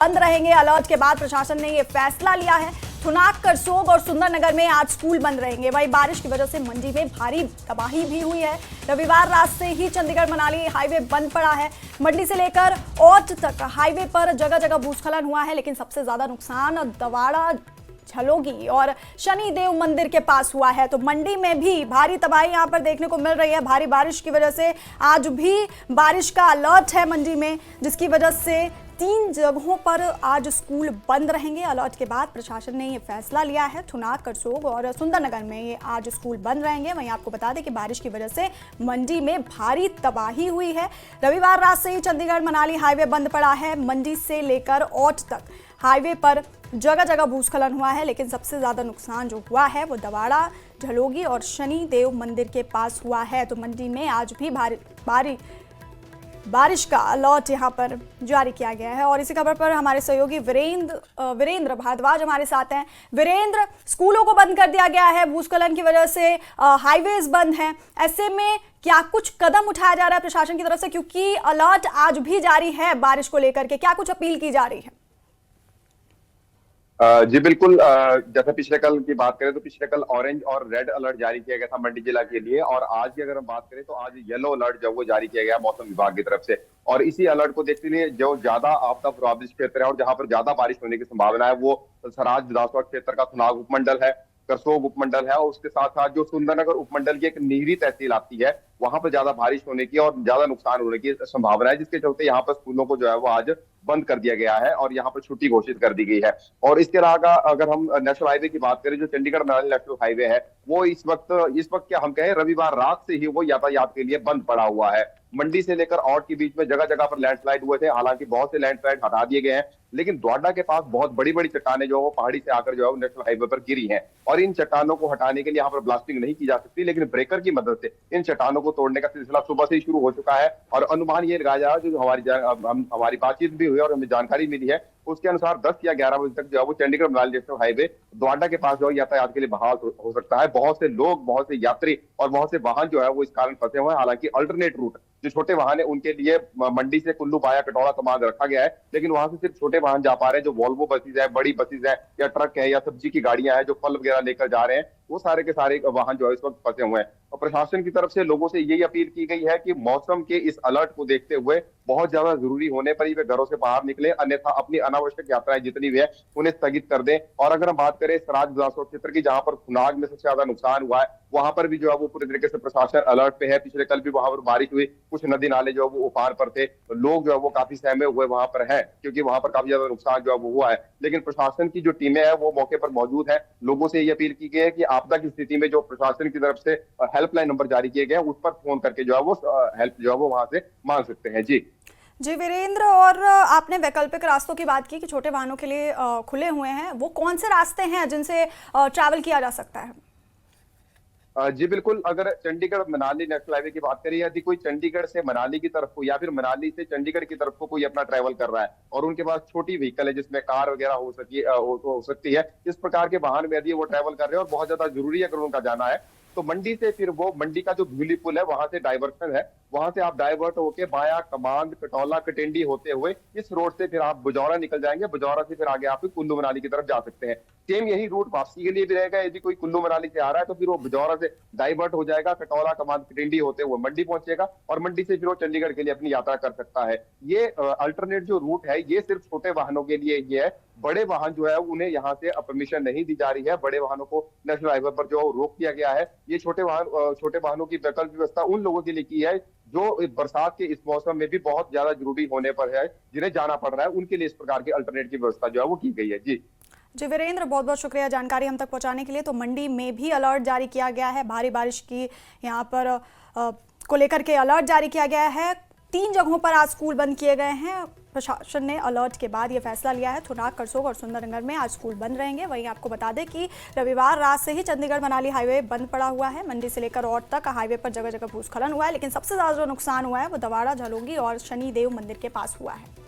बंद रहेंगे। अलर्ट के बाद प्रशासन ने ये फैसला लिया है। थुनाग, करसोग और सुंदरनगर में आज स्कूल बंद रहेंगे। वहीं बारिश की वजह से मंडी में भारी तबाही भी हुई है। रविवार रात से ही चंडीगढ़ मनाली हाईवे बंद पड़ा है। मंडी से लेकर औट तक हाईवे पर जगह जगह भूस्खलन हुआ है, लेकिन सबसे ज्यादा नुकसान दवाड़ा, झलोगी और शनि देव मंदिर के पास हुआ है। तो मंडी में भी भारी तबाही यहां पर देखने को मिल रही है। भारी बारिश की वजह से आज भी बारिश का अलर्ट है मंडी में, जिसकी वजह से 3 जगहों पर आज स्कूल बंद रहेंगे। अलर्ट के बाद प्रशासन ने ये फैसला लिया है। थुनाग, करसोग और सुंदरनगर में ये आज स्कूल बंद रहेंगे। वहीं आपको बता दें कि बारिश की वजह से मंडी में भारी तबाही हुई है। रविवार रात से ही चंडीगढ़ मनाली हाईवे बंद पड़ा है। मंडी से लेकर औट तक हाईवे पर जगह जगह भूस्खलन हुआ है, लेकिन सबसे ज्यादा नुकसान जो हुआ है वो दवाड़ा, झलोगी और शनि देव मंदिर के पास हुआ है। तो मंडी में आज भी भारी बारिश का अलर्ट यहां पर जारी किया गया है। और इसी खबर पर हमारे सहयोगी वीरेंद्र भारद्वाज हमारे साथ हैं। वीरेंद्र, स्कूलों को बंद कर दिया गया है, भूस्खलन की वजह से हाईवेज बंद हैं। ऐसे में क्या कुछ कदम उठाया जा रहा है प्रशासन की तरफ से, क्योंकि अलर्ट आज भी जारी है बारिश को लेकर के? क्या कुछ अपील की जा रही है? जी बिल्कुल। जैसे पिछले कल की बात करें तो पिछले कल ऑरेंज और रेड अलर्ट जारी किया गया था मंडी जिला के लिए, और आज की अगर हम बात करें तो आज येलो अलर्ट जो वो जारी किया गया मौसम विभाग की तरफ से। और इसी अलर्ट को देखते हुए जो ज्यादा आपदा प्रभावित क्षेत्र है और जहां पर ज्यादा बारिश होने की संभावना है वो सराज विधानसभा क्षेत्र का थुनाग उपमंडल है, करसोग उपमंडल है, और उसके साथ साथ जो सुंदरनगर उपमंडल की एक नीरी तहसील आती है वहां पर ज्यादा बारिश होने की और ज्यादा नुकसान होने की संभावना है, जिसके चलते यहाँ पर स्कूलों को जो है वो आज बंद कर दिया गया है और यहाँ पर छुट्टी घोषित कर दी गई है। और इसके अलावा अगर हम नेशनल हाईवे की बात करें, जो चंडीगढ़ मनाली नेशनल हाईवे है, वो इस वक्त क्या हम कहें, रविवार रात से ही वो यातायात के लिए बंद पड़ा हुआ है। मंडी से लेकर औट के बीच में जगह जगह पर लैंडस्लाइड हुए थे, हालांकि बहुत से लैंडस्लाइड हटा दिए गए हैं, लेकिन द्वाडा के पास बहुत बड़ी बड़ी चट्टाने जो है पहाड़ी से आकर जो है नेशनल हाईवे पर गिरी हैं, और इन चट्टानों को हटाने के लिए यहाँ पर ब्लास्टिंग नहीं की जा सकती, लेकिन ब्रेकर की मदद से इन चट्टानों को तोड़ने का सिलसिला सुबह से ही शुरू हो चुका है। और अनुमान ये लगाया जा रहा है, जो हमारी बातचीत भी हुई और हमें जानकारी मिली है, उसके अनुसार 10 या 11 बजे तक जो है वो चंडीगढ़ मनाली नेशनल हाईवे द्वाडा के पास जो है यातायात के लिए बहाल हो सकता है। बहुत से लोग, बहुत से यात्री और बहुत से वाहन जो है वो इस कारण फंसे हुए हैं। हालांकि अल्टरनेट रूट जो छोटे वाहन है उनके लिए मंडी से कुल्लू वाया कटौड़ा का मार्ग रखा गया है, लेकिन वहां से सिर्फ छोटे वाहन जा पा रहे हैं। जो वॉल्वो बसेज है, बड़ी बसेज है, या ट्रक है, या सब्जी की गाड़ियां हैं जो फल वगैरह लेकर जा रहे हैं, वो सारे के सारे वाहन जो है इस वक्त फंसे हुए हैं। और प्रशासन की तरफ से लोगों से यही अपील की गई है कि मौसम के इस अलर्ट को देखते हुए बहुत ज्यादा जरूरी होने पर ही वे घरों से बाहर निकले, अन्यथा अपनी अनावश्यक यात्राएं जितनी भी है उन्हें स्थगित कर दें। और अगर हम बात करें सराज विधानसभा क्षेत्र की, जहां पर थुनाग में सबसे ज्यादा नुकसान हुआ है, वहां पर भी जो है वो पूरी तरीके से प्रशासन अलर्ट पे है। पिछले कल भी वहां पर बारिश हुई, कुछ नदी नाले जो है वो उफान पर थे, लोग जो है वो काफी सहमे हुए वहां पर है, क्योंकि वहां पर काफी ज्यादा नुकसान जो है वो हुआ है। लेकिन प्रशासन की जो टीमें हैं वो मौके पर मौजूद है। लोगों से ये अपील की गई है कि आपदा की स्थिति में जो प्रशासन की तरफ से हेल्पलाइन नंबर जारी किए गए हैं उस पर फोन करके जो है वो हेल्प जो है वो वहां से मांग सकते हैं। जी वीरेंद्र, और आपने वैकल्पिक रास्तों की बात की कि छोटे वाहनों के लिए खुले हुए हैं, वो कौन से रास्ते हैं जिनसे ट्रैवल किया जा सकता है? जी बिल्कुल। अगर चंडीगढ़ मनाली नेशनल हाईवे की बात करें, यदि कोई चंडीगढ़ से मनाली की तरफ को या फिर मनाली से चंडीगढ़ की तरफ को कोई अपना ट्रैवल कर रहा है और उनके पास छोटी व्हीकल है जिसमें कार वगैरह हो सकती है, इस प्रकार के वाहन में यदि वो ट्रैवल कर रहे हैं और बहुत ज्यादा जरूरी है अगर उनका जाना है, तो मंडी से फिर वो मंडी का जो भूली पुल है वहां से डाइवर्शन है, वहां से आप डाइवर्ट होके बाया कमांड, कटौला, कटिंडी होते हुए इस रोड से फिर आप बुजौरा निकल जाएंगे। बुजौरा से फिर आगे आप कुल्लू मनाली की तरफ जा सकते हैं। सेम यही रूट वापसी के लिए भी रहेगा। यदि कोई कुल्लू मनाली से आ रहा है तो फिर वो बुजौरा से डाइवर्ट हो जाएगा, कटौला, कमांड, कटिंडी होते हुए मंडी पहुंचेगा, और मंडी से फिर वो चंडीगढ़ के लिए अपनी यात्रा कर सकता है। ये अल्टरनेट जो रूट है ये सिर्फ छोटे वाहनों के लिए ही है। बड़े वाहन जो है उन्हें यहाँ से परमिशन नहीं दी जा रही है। बड़े वाहनों को नेशनल हाईवे पर जो रोक दिया गया है। ये छोटे वाहनों की वैकल्पिक व्यवस्था उन लोगों के लिए की है जो बरसात के इस मौसम में भी बहुत ज्यादा जरूरी होने पर है, जिन्हें जाना पड़ रहा है, उनके लिए इस प्रकार की अल्टरनेट की व्यवस्था जो है वो की गई है। जी वीरेंद्र, बहुत बहुत शुक्रिया जानकारी हम तक पहुंचाने के लिए। तो मंडी में भी अलर्ट जारी किया गया है, भारी बारिश की यहाँ पर को लेकर के अलर्ट जारी किया गया है। 3 जगहों पर आज स्कूल बंद किए गए हैं। प्रशासन ने अलर्ट के बाद ये फैसला लिया है। थुनाग, करसोग और सुंदरनगर में आज स्कूल बंद रहेंगे। वहीं आपको बता दें कि रविवार रात से ही चंडीगढ़ मनाली हाईवे बंद पड़ा हुआ है। मंडी से लेकर औट तक हाईवे पर जगह जगह भूस्खलन हुआ है, लेकिन सबसे ज्यादा जो नुकसान हुआ है वो दवाड़ा, झलोगी और शनि देव मंदिर के पास हुआ है।